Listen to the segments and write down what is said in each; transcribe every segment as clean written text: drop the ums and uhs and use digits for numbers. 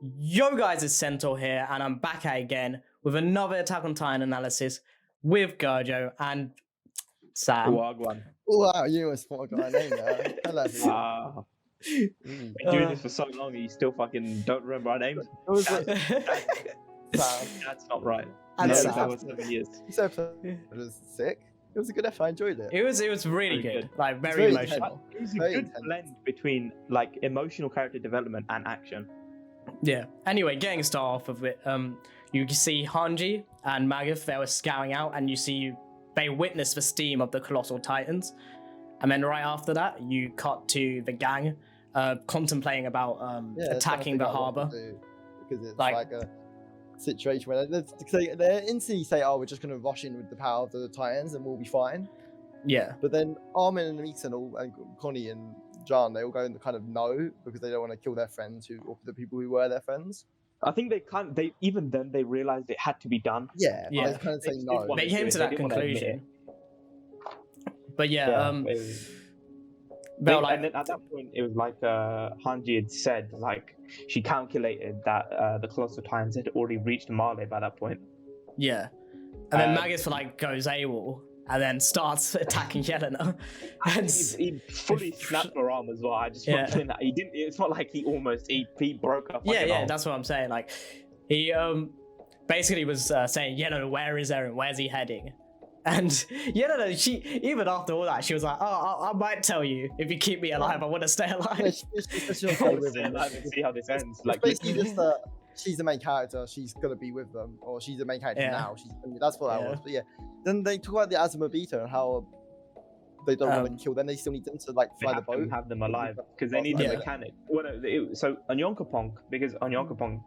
Yo guys, it's Centaur here, and I'm back at it again with another Attack on Titan analysis with Gerjo and Sam. Wagwan. Wow, you almost forgot my name there. Hello. Been doing this for so long and you still fucking don't remember our names? It was like, That's not right. And No, Sam. that was 7 years. this episode was sick. It was a good effort. I enjoyed it. It was really Very good. good. Like very very emotional. It was a Very good intense. blend between like emotional character development and action. Yeah. Anyway, getting started off with it, you can see Hanji and Magath, they were scouting out, and they witnessed the steam of the colossal titans. And then right after that, you cut to the gang contemplating about attacking the harbor. Because it's Like- like a situation where they instantly say, "Oh, we're just going to rush in with the power of the Titans and we'll be fine." Yeah. But then Armin and Meeson and Connie and John, they all go and kind of no because they don't want to kill their friends or the people who were their friends. I think they even then they realized it had to be done. Yeah, Yeah. but they kind of say They no. did want They to came do to it. that They didn't want to admit conclusion. But yeah, and then at that point, it was like Hanji had said, like she calculated that the Colossal Titans had already reached Marley by that point. yeah. And then Um, Magath goes AWOL and then starts attacking Yelena. And He fully snapped her arm as well. I just want to say that he didn't. It's not like he broke her. yeah, fucking arm. that's what I'm saying. Like he basically was saying, Yelena, where is Eren? Where's he heading? And Yelena, she even after all that, she was like, oh, I might tell you if you keep me alive. I want to stay Yeah, alive. she's I okay would with say them. that and see how this ends. It's Like basically just that she's the main character. She's gonna be with them, or she's the main character Yeah. now. That's what that Yeah. was. But yeah, then they talk about the Azumabita and how they don't want to kill them. They still need them to like they fly the have to boat. have them alive because they need Yeah. the mechanic. Well, no, so Onyonkopong, because Onyonkopong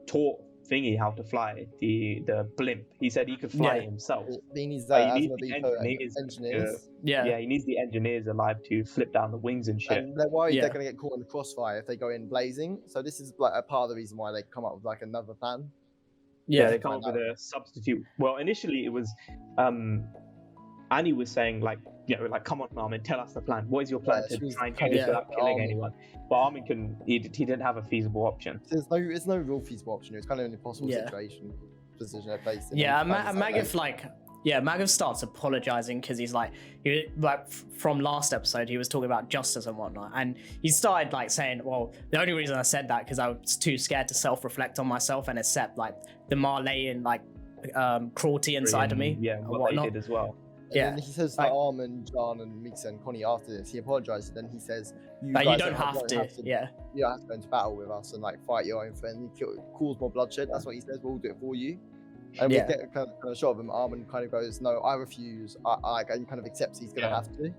taught Thingy how to fly the blimp. He said he could fly Yeah. himself. He needs But that he needs the Azumabita engineers. Yeah. Yeah, he needs the engineers alive to flip down the wings and shit. And they're worried Yeah. they're going to get caught in the crossfire if they go in blazing. So this is like a part of the reason why they come up with like another plan. Yeah, Yeah. they come up with a substitute. Well, initially it was Annie was saying like, come on, Armin, tell us the plan. What is your plan Yeah, she to was try and do kind this of- without killing Armin. anyone? But Armin he didn't have a feasible option. There's no real feasible option. It's kind of an impossible Yeah. position they're placed in. Yeah, And Magath Magath starts apologizing because he's like from last episode he was talking about justice and whatnot, and he started like saying, well, the only reason I said that because I was too scared to self-reflect on myself and accept like the Marleyan cruelty inside of me. Yeah, and what whatnot. they did as well. And Yeah. then he says Like- to Armin, John, and Mika and Connie after this, he apologizes. Then he says, "You Like, you guys don't have to. Yeah. You don't have to go into battle with us and like fight your own friend. Cause more bloodshed. That's what he says. We'll do it for you." And Yeah. we get a kind of shot of him. Armin kind of goes, "No, I refuse." And kind of accepts he's gonna Yeah. have to.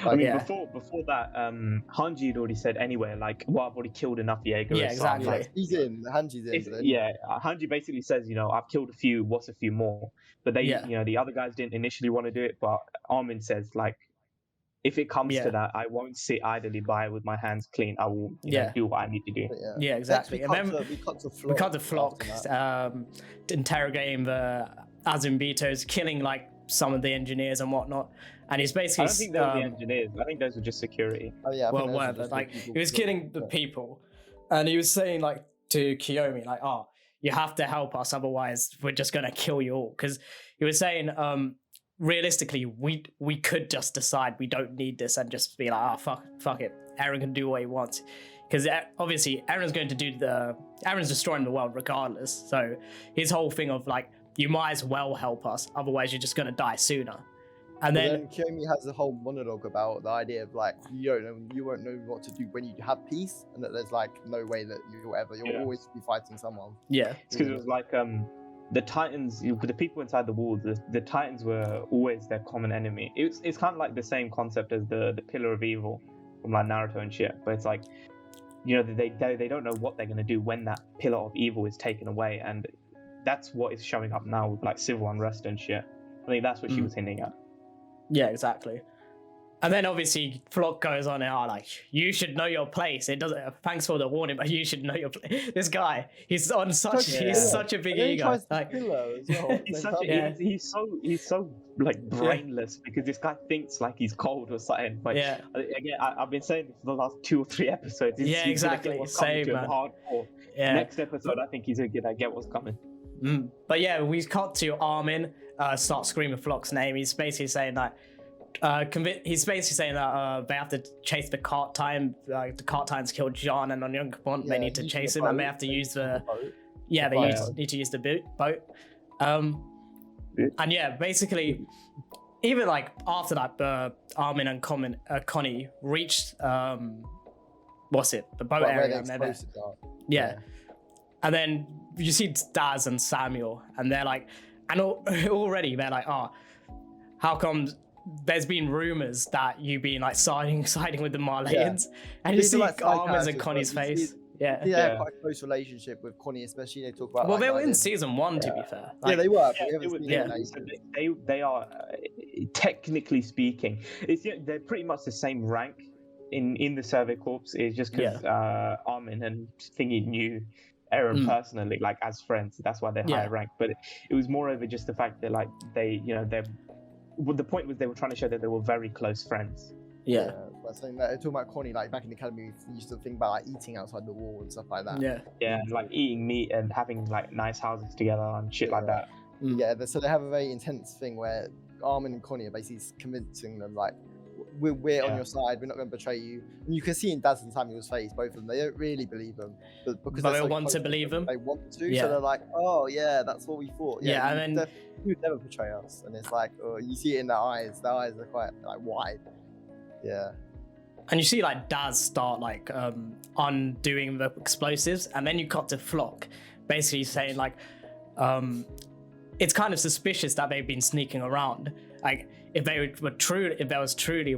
I mean, Yeah. before that, Hanji had already said anyway, like, well, I've already killed enough Jaeger. Yeah, so I'm exactly. like, He's in. Hanji's in. but then- yeah, Hanji basically says, I've killed a few. What's a few more? But they, Yeah. the other guys didn't initially want to do it. But Armin says, like, if it comes Yeah. to that, I won't sit idly by with my hands clean. I will, do what I need to do. but yeah. Yeah, exactly. We And cut then to- we cut to we cut the Flock. flock after that. interrogating the Azumbitos, killing like some of the engineers and whatnot, and he's I basically don't think they were the engineers. I think those were just security. Oh, yeah, I well, think those are whatever. just the Like people he was who- killing the people, and he was saying like to Kiyomi, like, "Oh, you have to help us, otherwise we're just gonna kill you all." Because he was saying, realistically, we could just decide we don't need this and just be like, "Oh, fuck it, Eren can do what he wants." Because obviously Eren's going to do Eren's destroying the world regardless. So his whole thing of like, you might as well help us, otherwise you're just gonna die sooner. And But then Kiyomi has a whole monologue about the idea of like you won't know what to do when you have peace, and that there's like no way that you'll Yeah. always be fighting someone. yeah, It's because it was like the Titans, the people inside the walls, the Titans were always their common enemy. It's kind of like the same concept as the Pillar of Evil from like Naruto and shit, but it's like, they don't know what they're gonna do when that Pillar of Evil is taken away, and that's what is showing up now with like civil unrest and shit. I think that's what she was hinting at. yeah, exactly. And then obviously Flock goes on and like, you should know your place. It doesn't. Thanks for the warning, but you should know your place. This guy, he's on such. He's such a big And then he ego. tries to Like, kill her as well. at the He's same such time. a, he's so like brainless because this guy thinks like he's cold or something. Like, yeah, again, I've been saying this for the last 2 or 3 episodes. Yeah, He's gonna exactly. get what's coming Same, to him man. hardcore. yeah. Next episode, I think he's gonna get what's coming. But yeah, we cut to Armin start screaming Flock's name. He's basically saying that. He's basically saying that they have to chase the cart time. The cart times killed John and Onyankopon. They need to chase him, and they have to use the. Yeah, they need to use the boat. And yeah, basically, even like after that, Armin and Connie reached what's it? The boat Where area. the And explosives are. yeah. And then you see Daz and Samuel, and they're like, and already they're like, oh, how come there's been rumors that you've been like siding with the Marleyans? And you These are, see like, side Armin's and characters, Connie's but you see- face. Yeah. They have quite a close relationship with Connie, especially they talk about. Well, like, they were in Nyland. season 1, to be fair. Yeah, Like, they were. But we Yeah, haven't it was- seen yeah. them so lately. they are technically speaking, they're pretty much the same rank in the Survey Corps. It's just because Armin and Thingy knew Eren personally, like as friends. That's why they're higher ranked. But it was more over just the fact that like the point was they were trying to show that they were very close friends. Yeah. But saying that, talking about Connie, like back in the academy, we used to think about like eating outside the wall and stuff like that. Yeah. Yeah, and, like eating meat and having like nice houses together and shit like that. Yeah, so they have a very intense thing where Armin and Connie are basically convincing them like, we're on your side, we're not going to betray you. And you can see in Daz and Samuel's face, both of them, they don't really believe them, but because But they're they so want close to believe them. they want to. Yeah. So they're like, oh yeah, that's what we thought. Yeah, and then you would never betray us. And it's like, oh, you see it in their eyes. Their eyes are quite like wide. Yeah. and you see like Daz start like undoing the explosives, and then you cut to Flock basically saying like it's kind of suspicious that they've been sneaking around. Like if there was truly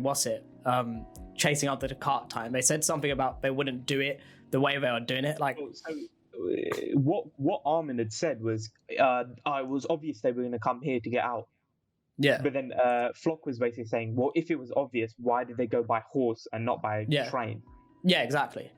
chasing up the cart time, they said something about they wouldn't do it the way they were doing it. Like So, what Armin had said was, it was obvious they were going to come here to get out. yeah, But then Flock was basically saying, well, if it was obvious, why did they go by horse and not by train? yeah, exactly.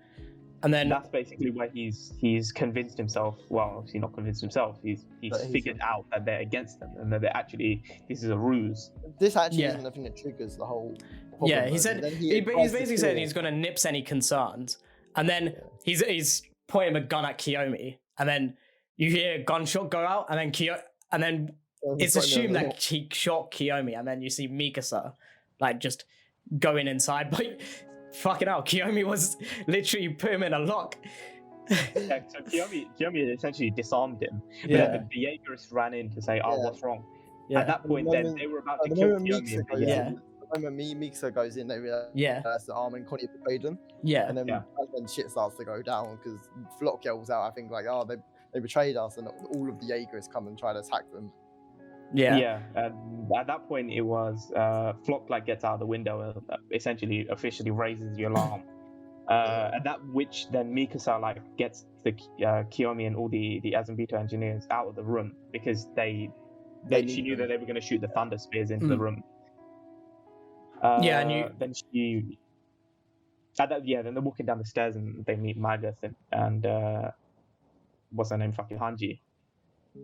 And then And that's basically where he's convinced himself. Well, obviously not convinced himself. He's figured out that they're against them and that they're actually this is a ruse. This actually isn't the thing that triggers the whole problem. yeah, he though. said Then he's tries to basically said kill- he's gonna nips any concerns, and then he's pointing a gun at Kiyomi, and then you hear a gunshot go out, and then it's assumed that he shot Kiyomi, and then you see Mikasa like just going inside, but fucking hell, Kiyomi was literally put him in a lock. Yeah, so Kiyomi essentially disarmed him. But then the Jaegerists ran in to say, "Oh, what's wrong?" Yeah. At that point, then they were about to the kill moment Kiyomi. Mikasa and goes they- in, the moment Mikasa goes in, they realize that Armin and Connie betrayed them. Yeah. And then shit starts to go down because Flock yells out, I think, like, oh, they betrayed us, and all of the Jaegerists come and try to attack them. Yeah. And at that point, it was Flock like gets out of the window, and essentially officially raises the alarm. And that which then Mikasa like gets the Kiyomi and all the Azumbuto engineers out of the room because she knew that they were going to shoot the thunder spears into the room. Then they're walking down the stairs and they meet Magath and what's her name, fucking Hanji,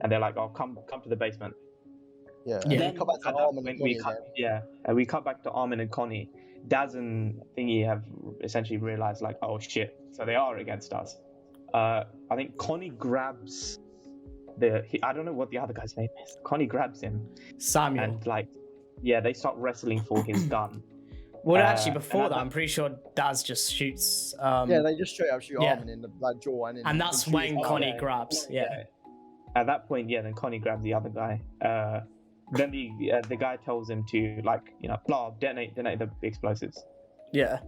and they're like, "Oh, come to the basement." Yeah. Yeah. And then come back to Armin and Connie again. And we cut back to Armin and Connie. Daz and Thingy have essentially realized, like, oh shit, so they are against us. I think Connie grabs I don't know what the other guy's name is. Connie grabs him, Samuel. and like, they start wrestling for his gun. Well, actually, before and that, I'm pretty sure Daz just shoots. Yeah, they just straight up shoot Armin in the jaw, and that's when Connie grabs. Yeah. At that point, then Connie grabs the other guy. Then the guy tells him to, like, blah, detonate the explosives. Yeah.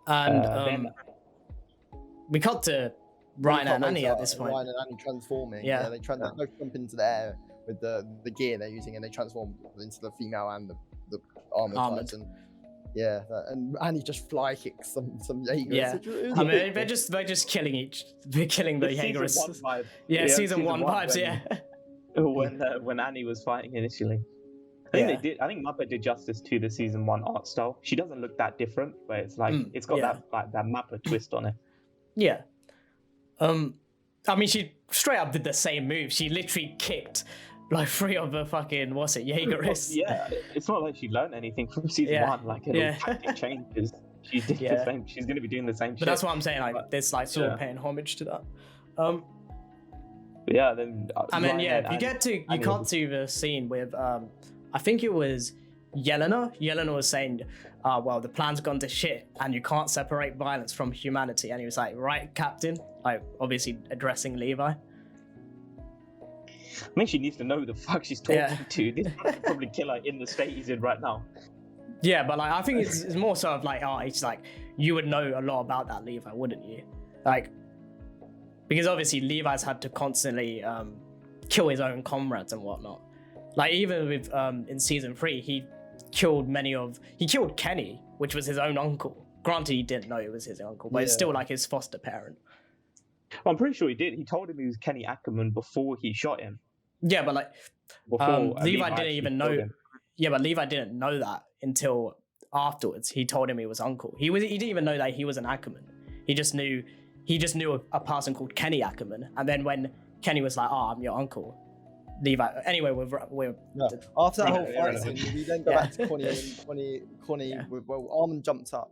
And then we cut to Ryan and Annie at this point. Ryan and Annie transforming. Yeah. They both jump into the air with the gear they're using, and they transform into the female and the armored person. Yeah, and Annie just fly kicks some Jaegers. Yeah, I mean they're just killing the Jaegerists. Yeah, season one vibes. Yeah. When Annie was fighting initially. I think they did. I think Mappa did justice to the season 1 art style. She doesn't look that different, but it's like it's got that Mappa twist on it. Yeah. I mean, she straight up did the same move. She literally kicked like 3 of the fucking Jaegerists. Yeah, it's not like she learned anything from season 1. Like tactic changes. She did the same. She's gonna be doing the same shit. But that's what I'm saying. Like, this like sort of paying homage to that. Then you cut to the scene with I think it was Yelena. Yelena was saying, well, the plan's gone to shit and you can't separate violence from humanity. And he was like, right, Captain? Like, obviously addressing Levi. I mean, she needs to know who the fuck she's talking to. This man could probably kill her in the state he's in right now. Yeah, but like, I think it's more so of like, it's like, you would know a lot about that, Levi, wouldn't you? Like, because obviously Levi's had to constantly kill his own comrades and whatnot. Like, even with in season 3, he killed Kenny, which was his own uncle. Granted, he didn't know it was his uncle, but it's still like his foster parent. I'm pretty sure he did. He told him he was Kenny Ackerman before he shot him. Yeah, but like Levi didn't even know. Yeah, but Levi didn't know that until afterwards. He told him he was uncle. He didn't even know that he was an Ackerman. He just knew a person called Kenny Ackerman. And then when Kenny was like, "I'm your uncle," Levi. Anyway, we're after that whole fight scene, we then go back to Connie. Armin jumps up.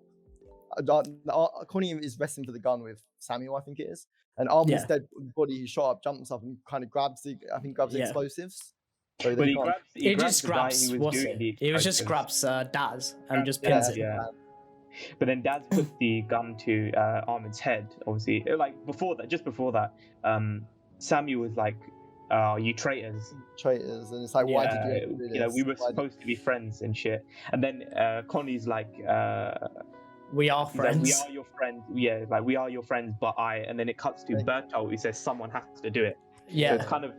Connie is wrestling for the gun with Samuel, I think it is, and Armin's dead body, he shot up, jumps up, and kind of grabs the explosives. So he just grabs Daz and just pins it. Yeah. But then Daz put the gun to Armin's head. Obviously, like just before that, Samuel was like, "You traitors!" And it's like, why did you do this? You know, we were supposed to be friends and shit. And then Connie's like, "We are friends. Like, we are your friends. Yeah, like we are your friends, but I." And then it cuts to Bertolt, who says someone has to do it. Yeah, so it's kind of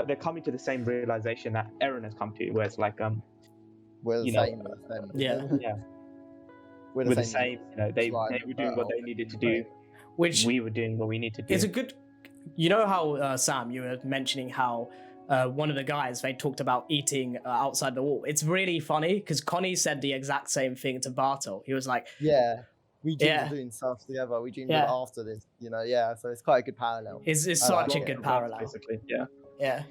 they're coming to the same realization that Eren has come to, where it's like we're the same. Yeah. We're the same. You know, they were doing what they needed to do, which we were doing what we need to do. It's a good. You know how Sam, you were mentioning how one of the guys, they talked about eating outside the wall. It's really funny because Connie said the exact same thing to Bartol. He was like, we dreamed of doing stuff together. We dreamed of after this, you know. Yeah, so it's quite a good parallel. It's such a good parallel. Basically, yeah.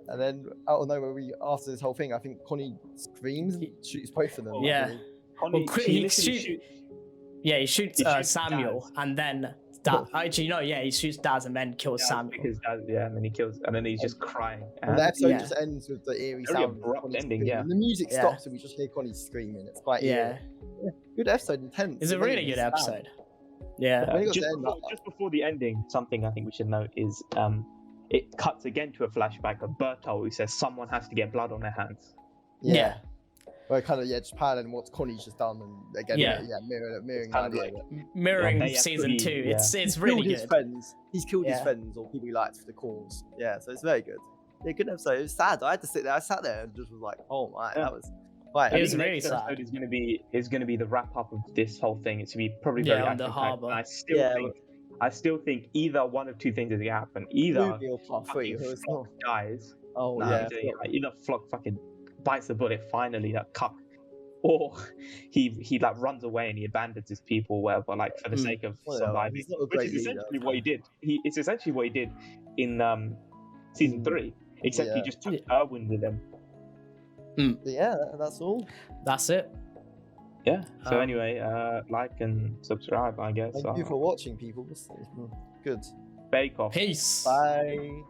And then out of nowhere, after this whole thing, I think Connie screams, shoots both of them. Yeah. Connie, he shoots Samuel, and then he shoots Daz and then kills Samuel. Because Daz, and then he kills, and then he's just crying. And the episode just ends with the eerie sound. Abrupt ending, And the music stops, and we just hear Connie screaming. It's quite eerie. Good episode, intense. It's a really good episode. Yeah. Just before the ending, something I think we should note is it cuts again to a flashback of Bertolt, who says someone has to get blood on their hands. Yeah. Well, kind of, just paralleling what Connie's just done, and again, mirroring season 2. It's really good. His friends. He's killed his friends or people he likes for the cause. Yeah, so it's very good. Yeah, good episode. It was sad. I had to sit there. I sat there and just was like, oh my, that was. Right, it was really sad. Episode is going to be the wrap up of this whole thing. It's going to be probably very on the harbour. I still think either one of two things is going to happen. Either Flock dies. Either Flock fucking bites the bullet finally, that cuck, or he like runs away and he abandons his people, whatever, like for the sake of surviving, which is essentially what he did. It's essentially what he did in season 3, except he just took Erwin with him. Yeah, that's all. That's it. Yeah. So anyway, like and subscribe, I guess. Thank you for watching, people. Good. Bake Off. Peace. Bye.